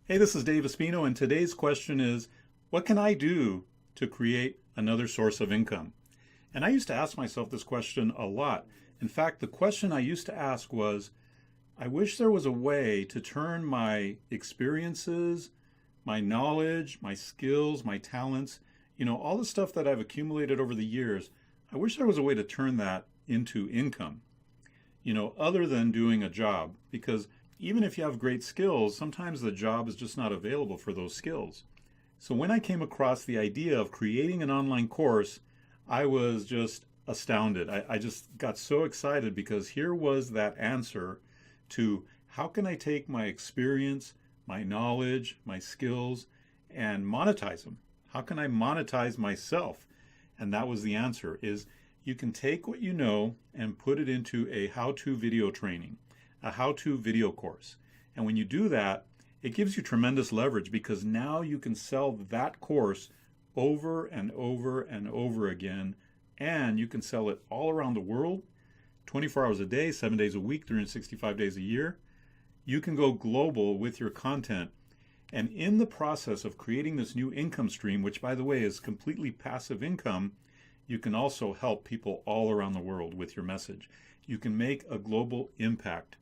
Hey, this is Dave Espino, and today's question is, what can I do to create another source of income? And I used to ask myself this question a lot. In fact, the question I used to ask was, I wish there was a way to turn my experiences, my knowledge, my skills, my talents, all the stuff that I've accumulated over the years, I wish there was a way to turn that into income, other than doing a job, because even if you have great skills, sometimes the job is just not available for those skills. So when I came across the idea of creating an online course, I was just astounded. I just got so excited because here was that answer to how can I take my experience, my knowledge, my skills, and monetize them? How can I monetize myself? And that was the answer, is you can take what you know and put it into a how-to video training, a how-to video course. And when you do that, it gives you tremendous leverage because now you can sell that course over and over and over again, and you can sell it all around the world, 24 hours a day, 7 days a week, 365 days a year. You can go global with your content. And in the process of creating this new income stream, which by the way is completely passive income, you can also help people all around the world with your message. You can make a global impact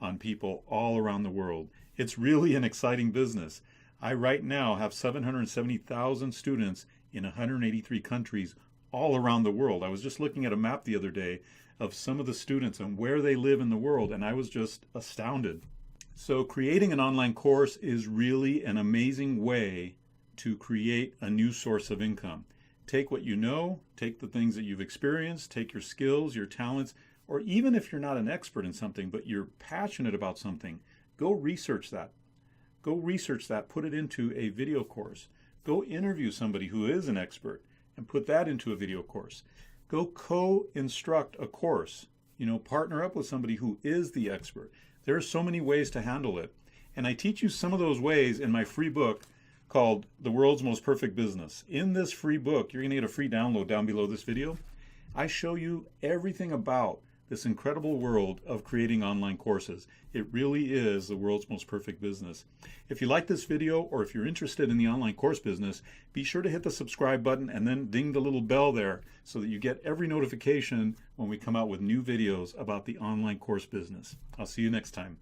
on people all around the world. It's really an exciting business. I right now have 770,000 students in 183 countries all around the world. I was just looking at a map the other day of some of the students and where they live in the world, and I was just astounded. So creating an online course is really an amazing way to create a new source of income. Take what you know, take the things that you've experienced, take your skills, your talents, or even if you're not an expert in something, but you're passionate about something, go research that. Go research that, put it into a video course. Go interview somebody who is an expert and put that into a video course. Go co-instruct a course, partner up with somebody who is the expert. There are so many ways to handle it. And I teach you some of those ways in my free book called The World's Most Perfect Business. In this free book, you're going to get a free download down below this video. I show you everything about this incredible world of creating online courses. It really is the world's most perfect business. If you like this video or if you're interested in the online course business, be sure to hit the subscribe button and then ding the little bell there so that you get every notification when we come out with new videos about the online course business. I'll see you next time.